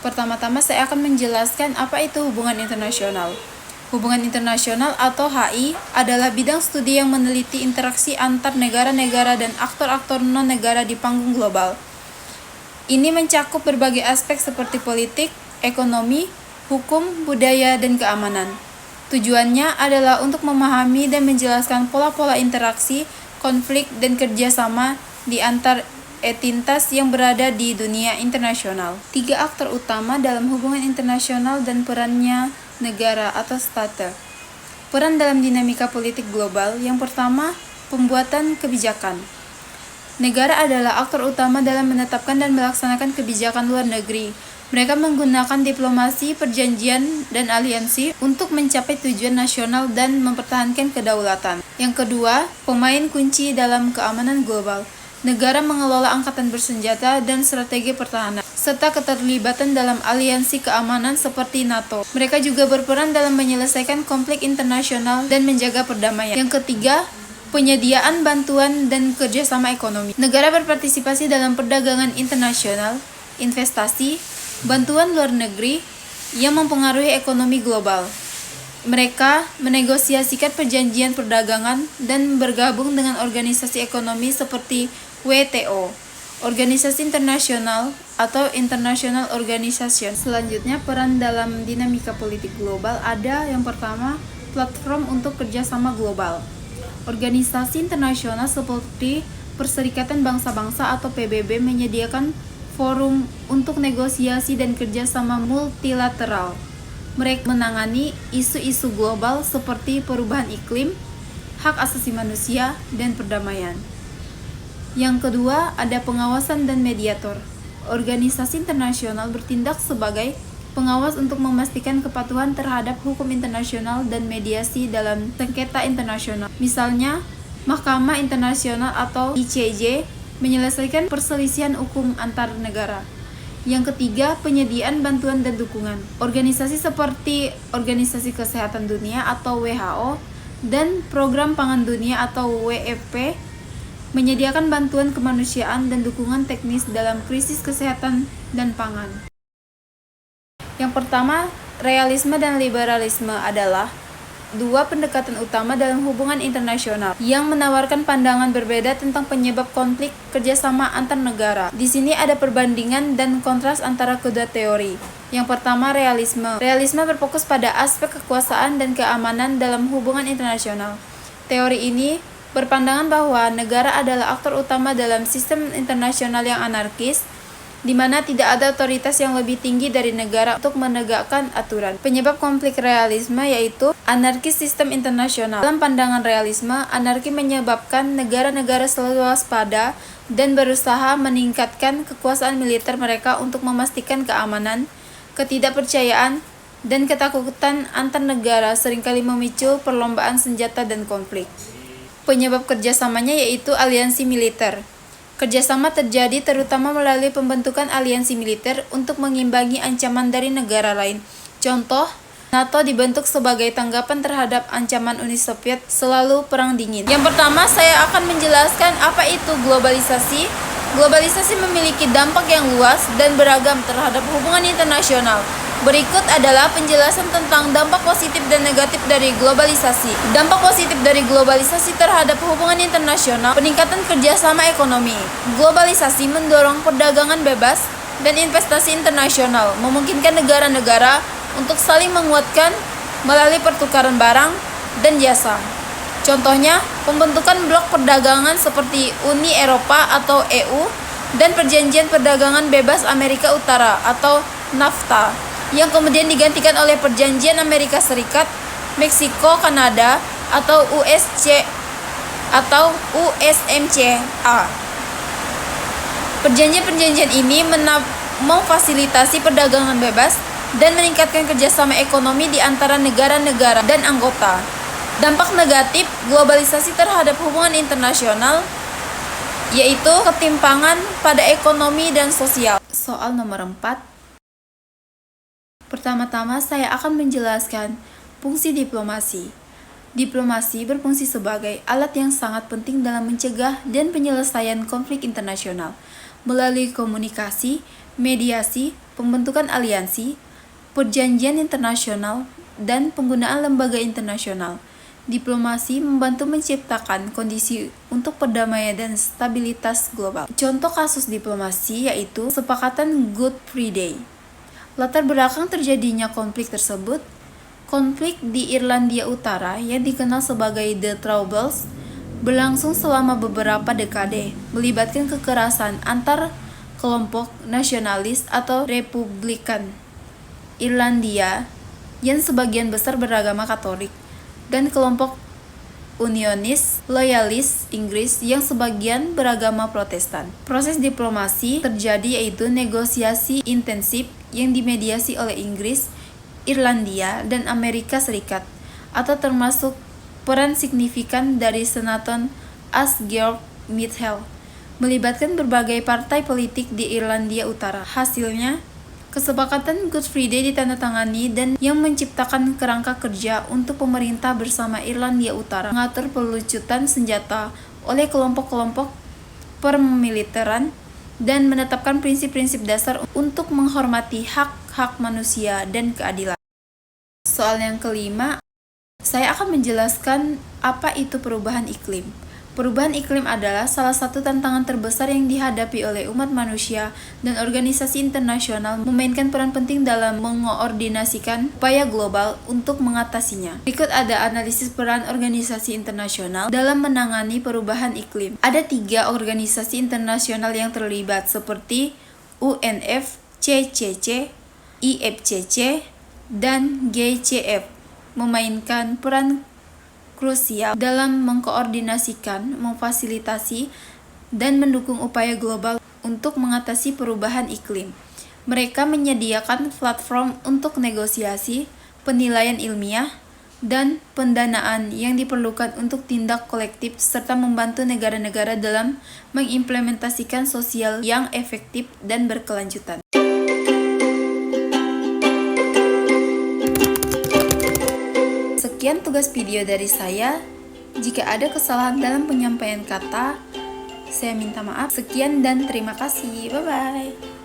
Pertama-tama saya akan menjelaskan apa itu hubungan internasional. Hubungan internasional atau HI adalah bidang studi yang meneliti interaksi antar negara-negara dan aktor-aktor non-negara di panggung global. Ini mencakup berbagai aspek seperti politik, ekonomi, hukum, budaya, dan keamanan. Tujuannya adalah untuk memahami dan menjelaskan pola-pola interaksi, konflik, dan kerjasama di antar entitas yang berada di dunia internasional. 3 aktor utama dalam hubungan internasional dan perannya negara atau state. Peran dalam dinamika politik global. Yang pertama, pembuatan kebijakan. Negara adalah aktor utama dalam menetapkan dan melaksanakan kebijakan luar negeri. Mereka menggunakan diplomasi, perjanjian, dan aliansi untuk mencapai tujuan nasional dan mempertahankan kedaulatan. Yang kedua, pemain kunci dalam keamanan global. Negara mengelola angkatan bersenjata dan strategi pertahanan, serta keterlibatan dalam aliansi keamanan seperti NATO. Mereka juga berperan dalam menyelesaikan konflik internasional dan menjaga perdamaian. Yang ketiga, penyediaan bantuan dan kerjasama ekonomi. Negara berpartisipasi dalam perdagangan internasional, investasi, bantuan luar negeri yang mempengaruhi ekonomi global. Mereka menegosiasikan perjanjian perdagangan dan bergabung dengan organisasi ekonomi seperti WTO, organisasi internasional atau International Organization. Selanjutnya, peran dalam dinamika politik global ada yang pertama, platform untuk kerjasama global. Organisasi internasional seperti Perserikatan Bangsa-Bangsa atau PBB menyediakan forum untuk negosiasi dan kerjasama multilateral. Mereka menangani isu-isu global seperti perubahan iklim, hak asasi manusia, dan perdamaian. Yang kedua, ada pengawasan dan mediator. Organisasi internasional bertindak sebagai pengawas untuk memastikan kepatuhan terhadap hukum internasional dan mediasi dalam sengketa internasional. Misalnya, Mahkamah Internasional atau ICJ menyelesaikan perselisihan hukum antar negara. Yang ketiga, penyediaan bantuan dan dukungan. Organisasi seperti Organisasi Kesehatan Dunia atau WHO dan Program Pangan Dunia atau WFP menyediakan bantuan kemanusiaan dan dukungan teknis dalam krisis kesehatan dan pangan. Yang pertama, realisme dan liberalisme adalah dua pendekatan utama dalam hubungan internasional yang menawarkan pandangan berbeda tentang penyebab konflik kerjasama antar negara. Di sini ada perbandingan dan kontras antara kedua teori. Yang pertama, realisme. Realisme berfokus pada aspek kekuasaan dan keamanan dalam hubungan internasional. Teori ini berpandangan bahwa negara adalah aktor utama dalam sistem internasional yang anarkis, di mana tidak ada otoritas yang lebih tinggi dari negara untuk menegakkan aturan. Penyebab konflik realisme yaitu anarkis sistem internasional. Dalam pandangan realisme, anarki menyebabkan negara-negara selalu waspada dan berusaha meningkatkan kekuasaan militer mereka untuk memastikan keamanan, ketidakpercayaan, dan ketakutan antar negara seringkali memicu perlombaan senjata dan konflik. Penyebab kerjasamanya yaitu aliansi militer. Kerjasama terjadi terutama melalui pembentukan aliansi militer untuk mengimbangi ancaman dari negara lain. Contoh, NATO dibentuk sebagai tanggapan terhadap ancaman Uni Soviet selalu Perang Dingin. Yang pertama, saya akan menjelaskan apa itu globalisasi. Globalisasi memiliki dampak yang luas dan beragam terhadap hubungan internasional. Berikut adalah penjelasan tentang dampak positif dan negatif dari globalisasi. Dampak positif dari globalisasi terhadap hubungan internasional, peningkatan kerjasama ekonomi. Globalisasi mendorong perdagangan bebas dan investasi internasional, memungkinkan negara-negara untuk saling menguatkan melalui pertukaran barang dan jasa. Contohnya, pembentukan blok perdagangan seperti Uni Eropa atau EU dan Perjanjian Perdagangan Bebas Amerika Utara atau NAFTA, yang kemudian digantikan oleh Perjanjian Amerika Serikat, Meksiko, Kanada atau USMCA. Perjanjian-perjanjian ini memfasilitasi perdagangan bebas dan meningkatkan kerjasama ekonomi di antara negara-negara dan anggota. Dampak negatif globalisasi terhadap hubungan internasional yaitu ketimpangan pada ekonomi dan sosial. Soal nomor 4. Pertama-tama, saya akan menjelaskan fungsi diplomasi. Diplomasi berfungsi sebagai alat yang sangat penting dalam mencegah dan penyelesaian konflik internasional. Melalui komunikasi, mediasi, pembentukan aliansi, perjanjian internasional, dan penggunaan lembaga internasional. Diplomasi membantu menciptakan kondisi untuk perdamaian dan stabilitas global. Contoh kasus diplomasi yaitu Kesepakatan Good Friday. Latar belakang terjadinya konflik tersebut, konflik di Irlandia Utara yang dikenal sebagai The Troubles berlangsung selama beberapa dekade, melibatkan kekerasan antar kelompok nasionalis atau Republikan Irlandia yang sebagian besar beragama Katolik dan kelompok Unionis loyalis Inggris yang sebagian beragama Protestan. Proses diplomasi terjadi yaitu negosiasi intensif yang dimediasi oleh Inggris, Irlandia, dan Amerika Serikat, atau termasuk peran signifikan dari Senator George Mitchell, melibatkan berbagai partai politik di Irlandia Utara. Hasilnya, Kesepakatan Good Friday ditandatangani dan yang menciptakan kerangka kerja untuk pemerintah bersama Irlandia Utara, mengatur pelucutan senjata oleh kelompok-kelompok permiliteran dan menetapkan prinsip-prinsip dasar untuk menghormati hak-hak manusia dan keadilan. Soal yang kelima, saya akan menjelaskan apa itu perubahan iklim. Perubahan iklim adalah salah satu tantangan terbesar yang dihadapi oleh umat manusia, dan organisasi internasional memainkan peran penting dalam mengoordinasikan upaya global untuk mengatasinya. Berikut ada analisis peran organisasi internasional dalam menangani perubahan iklim. Ada 3 organisasi internasional yang terlibat seperti UNFCCC, IPCC, dan GCF, memainkan peran krusial dalam mengkoordinasikan, memfasilitasi, dan mendukung upaya global untuk mengatasi perubahan iklim. Mereka menyediakan platform untuk negosiasi, penilaian ilmiah, dan pendanaan yang diperlukan untuk tindak kolektif serta membantu negara-negara dalam mengimplementasikan sosial yang efektif dan berkelanjutan. Sekian tugas video dari saya. Jika ada kesalahan dalam penyampaian kata, saya minta maaf. Sekian dan terima kasih. Bye-bye.